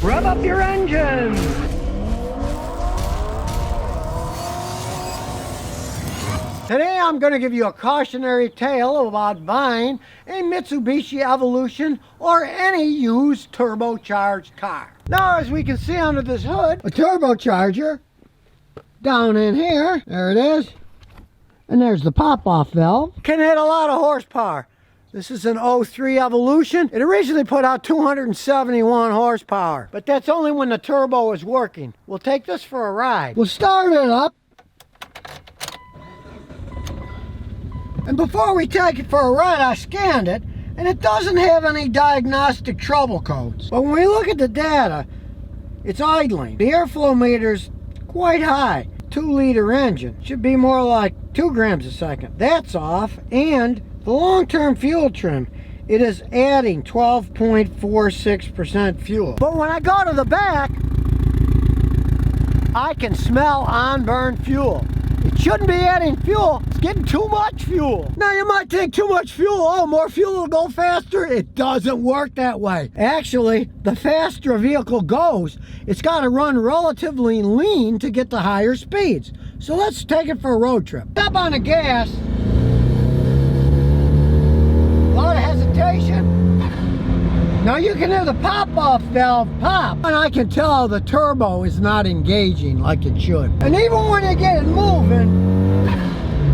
Rev up your engines! Today I'm going to give you a cautionary tale about buying a Mitsubishi Evolution or any used turbocharged car. Now, as we can see under this hood, a turbocharger down in here, there it is, and there's the pop-off valve, can hit a lot of horsepower. This is an 03 Evolution. It originally put out 271 horsepower, but that's only when the turbo is working. We'll take this for a ride. We'll start it up. And before we take it for a ride, I scanned it, and it doesn't have any diagnostic trouble codes. But when we look at the data, it's idling. The airflow meter's quite high. 2-liter engine. Should be more like 2 grams a second. That's off. And the long-term fuel trim, it is adding 12.46% fuel. But when I go to the back, I can smell on-burn fuel. It shouldn't be adding fuel, it's getting too much fuel. Now you might think too much fuel, oh, more fuel will go faster. It doesn't work that way. Actually, the faster a vehicle goes, it's got to run relatively lean to get the higher speeds. So let's take it for a road trip. Step on the gas. A lot of hesitation. Now you can hear the pop-off valve pop, and I can tell the turbo is not engaging like it should. And even when you get it moving,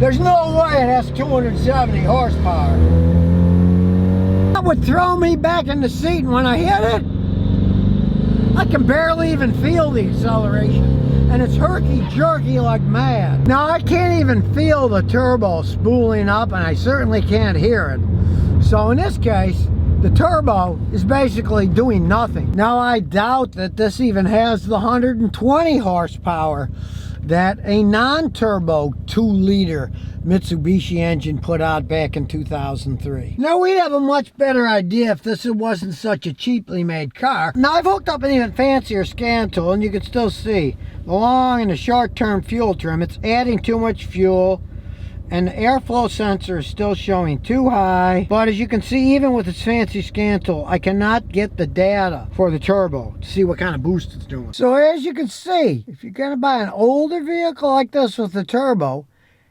there's no way it has 270 horsepower. That would throw me back in the seat, and when I hit it, I can barely even feel the acceleration. And it's herky-jerky like mad. Now I can't even feel the turbo spooling up, and I certainly can't hear it. So in this case, the turbo is basically doing nothing. Now I doubt that this even has the 120 horsepower that a non-turbo 2-liter Mitsubishi engine put out back in 2003. Now we'd have a much better idea if this wasn't such a cheaply made car. Now I've hooked up an even fancier scan tool, and you can still see the long and the short-term fuel trim. It's adding too much fuel, and the airflow sensor is still showing too high. But as you can see, even with this fancy scan tool, I cannot get the data for the turbo to see what kind of boost it's doing. So as you can see, if you're going to buy an older vehicle like this with the turbo,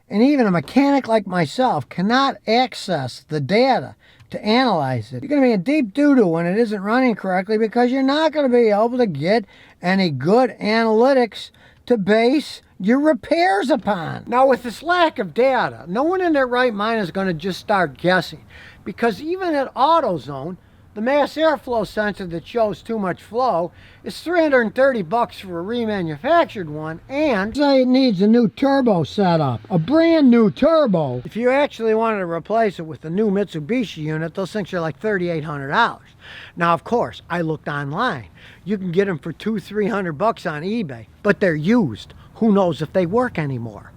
and even a mechanic like myself cannot access the data to analyze it, you're going to be in deep doo-doo when it isn't running correctly, because you're not going to be able to get any good analytics to base your repairs upon. Now with this lack of data, no one in their right mind is going to just start guessing, because even at AutoZone, the mass airflow sensor that shows too much flow is $330 for a remanufactured one, and say it needs a new turbo setup, a brand new turbo. If you actually wanted to replace it with a new Mitsubishi unit, those things are like $3,800. Now of course, I looked online. You can get them for $200-300 on eBay, but they're used. Who knows if they work anymore?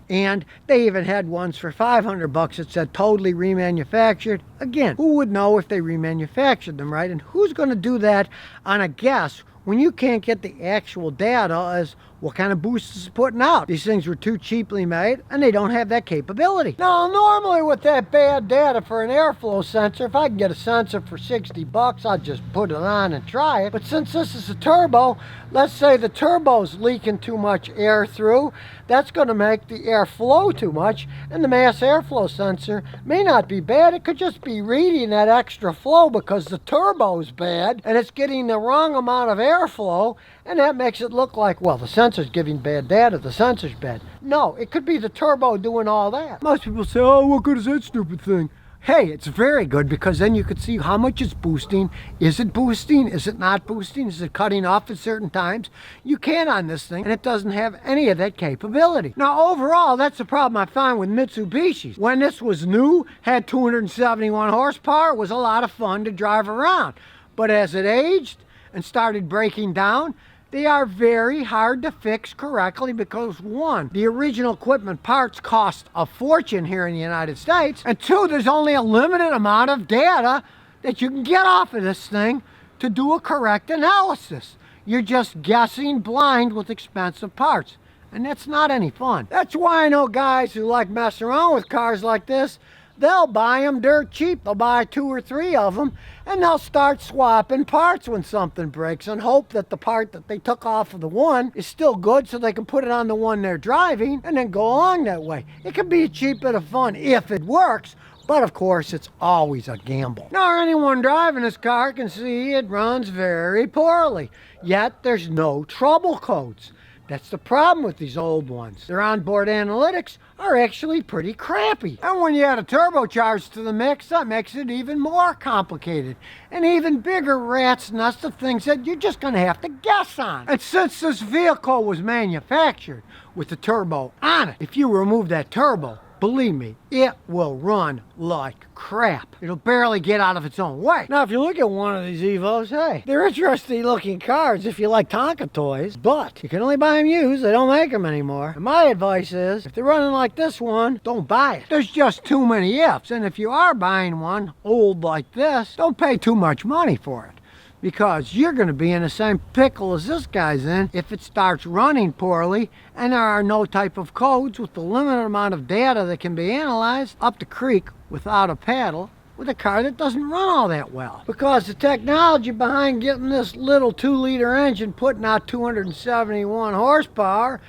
And they even had ones for $500 that said totally remanufactured. Again, who would know if they remanufactured them, right? And who's going to do that on a guess when you can't get the actual data as what kind of boost it's putting out? These things were too cheaply made, and they don't have that capability. Now, normally with that bad data for an airflow sensor, if I can get a sensor for $60, I'll just put it on and try it. But since this is a turbo, let's say the turbo's leaking too much air through, that's going to make the air flow too much, and the mass airflow sensor may not be bad. It could just be reading that extra flow because the turbo's bad, and it's getting the wrong amount of airflow, and that makes it look like, well, the sensor's giving bad data, the sensor's bad. No, it could be the turbo doing all that. Most people say, oh, what good is that stupid thing? Hey, it's very good, because then you could see how much it's boosting. Is it boosting? Is it not boosting? Is it cutting off at certain times? You can on this thing, and it doesn't have any of that capability. Now, overall, that's the problem I find with Mitsubishis. When this was new, had 271 horsepower, it was a lot of fun to drive around. But as it aged and started breaking down, they are very hard to fix correctly, because one, the original equipment parts cost a fortune here in the United States, and two, there's only a limited amount of data that you can get off of this thing to do a correct analysis. You're just guessing blind with expensive parts, and that's not any fun. That's why I know guys who like messing around with cars like this they'll buy them dirt cheap. They'll buy 2 or 3 of them, and they'll start swapping parts when something breaks and hope that the part that they took off of the one is still good so they can put it on the one they're driving and then go along that way. It can be a cheap bit of fun if it works, but of course it's always a gamble. Now anyone driving this car can see it runs very poorly, yet there's no trouble codes. That's the problem with these old ones. Their onboard analytics are actually pretty crappy. And when you add a turbocharged to the mix, that makes it even more complicated. An even bigger rat's nest of things that you're just gonna have to guess on. And since this vehicle was manufactured with the turbo on it, if you remove that turbo, believe me, it will run like crap. It'll barely get out of its own way. Now, if you look at one of these Evos, hey, they're interesting looking cars if you like Tonka toys, but you can only buy them used. They don't make them anymore. And my advice is, if they're running like this one, don't buy it. There's just too many ifs. And if you are buying one old like this, don't pay too much money for it, because you're going to be in the same pickle as this guy's in if it starts running poorly and there are no type of codes with the limited amount of data that can be analyzed up the creek without a paddle with a car that doesn't run all that well. Because the technology behind getting this little 2-liter engine putting out 271 horsepower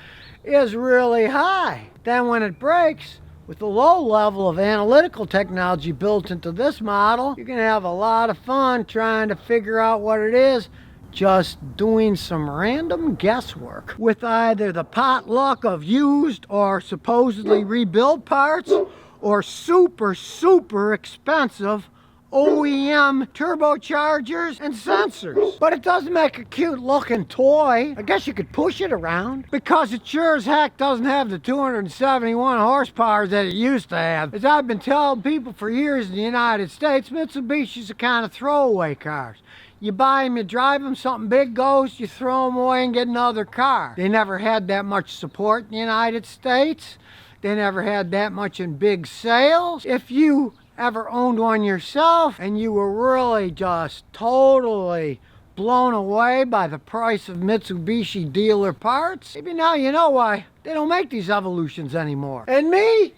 is really high. Then when it breaks, with the low level of analytical technology built into this model, you can have a lot of fun trying to figure out what it is, just doing some random guesswork with either the potluck of used or supposedly rebuilt parts or super expensive OEM turbochargers and sensors. But it doesn't make a cute looking toy. I guess you could push it around, because it sure as heck doesn't have the 271 horsepower that it used to have. As I've been telling people for years in the United States, Mitsubishi's a kind of throwaway cars. You buy them, you drive them, something big goes, you throw them away and get another car. They never had that much support in the United States. They never had that much in big sales. If you ever owned one yourself and you were really just totally blown away by the price of Mitsubishi dealer parts, maybe now you know why they don't make these Evolutions anymore. And me,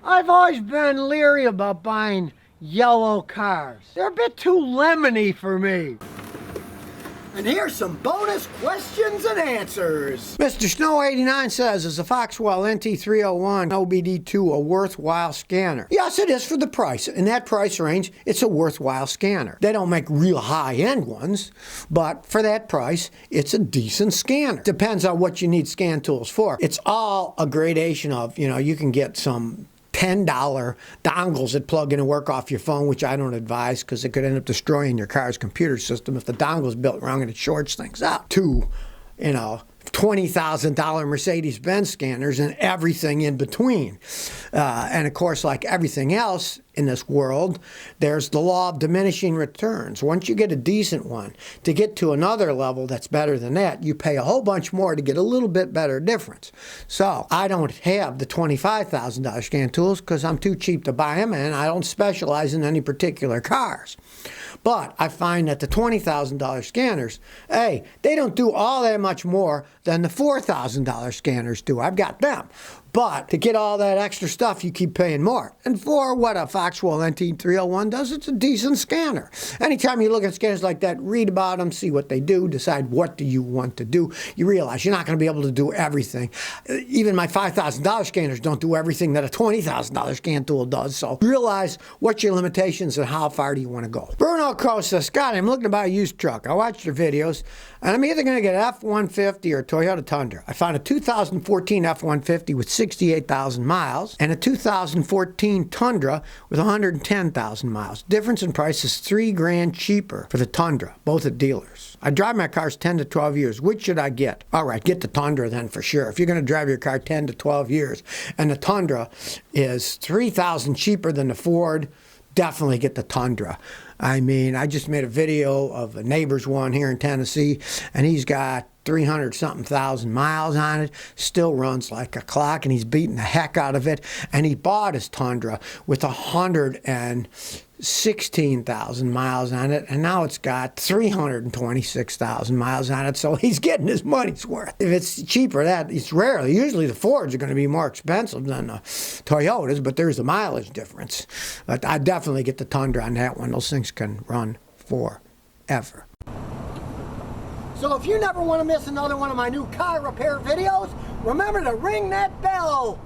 I've always been leery about buying yellow cars. They're a bit too lemony for me. And here's some bonus questions and answers. Mr. Snow 89 says, is the Foxwell NT301 OBD2 a worthwhile scanner? Yes, it is for the price. In that price range, it's a worthwhile scanner. They don't make real high-end ones, but for that price, it's a decent scanner. Depends on what you need scan tools for. It's all a gradation of, you can get some $10 dongles that plug in and work off your phone, which I don't advise because it could end up destroying your car's computer system if the dongle's built wrong and it shorts things out. To, $20,000 Mercedes-Benz scanners and everything in between. And of course, like everything else in this world, there's the law of diminishing returns. Once you get a decent one, to get to another level that's better than that, you pay a whole bunch more to get a little bit better difference. So I don't have the $25,000 scan tools because I'm too cheap to buy them, and I don't specialize in any particular cars. But I find that the $20,000 scanners, hey, they don't do all that much more than the $4,000 scanners do. I've got them. But to get all that extra stuff, you keep paying more. And for what a Foxwell NT301 does, it's a decent scanner. Anytime you look at scanners like that, read about them, see what they do, decide what do you want to do. You realize you're not going to be able to do everything. Even my $5,000 scanners don't do everything that a $20,000 scan tool does. So realize what your limitations and how far do you want to go. Bruno Crow says, Scotty, I'm looking to buy a used truck. I watched your videos, and I'm either going to get an F-150 or a Toyota Tundra. I found a 2014 F-150 with 68,000 miles and a 2014 Tundra with 110,000 miles. Difference in price is $3,000 cheaper for the Tundra, both at dealers. I drive my cars 10 to 12 years. Which should I get? All right, get the Tundra then for sure. If you're going to drive your car 10 to 12 years and the Tundra is $3,000 cheaper than the Ford, definitely get the Tundra. I mean, I just made a video of a neighbor's one here in Tennessee, and he's got 300-something thousand miles on it, still runs like a clock, and he's beating the heck out of it. And he bought his Tundra with 100 and 16,000 miles on it, and now it's got 326,000 miles on it, so he's getting his money's worth. If it's cheaper, it's rarely. Usually the Fords are going to be more expensive than the Toyotas, but there's a mileage difference. But I definitely get the Tundra on that one. Those things can run forever. So if you never want to miss another one of my new car repair videos, remember to ring that bell.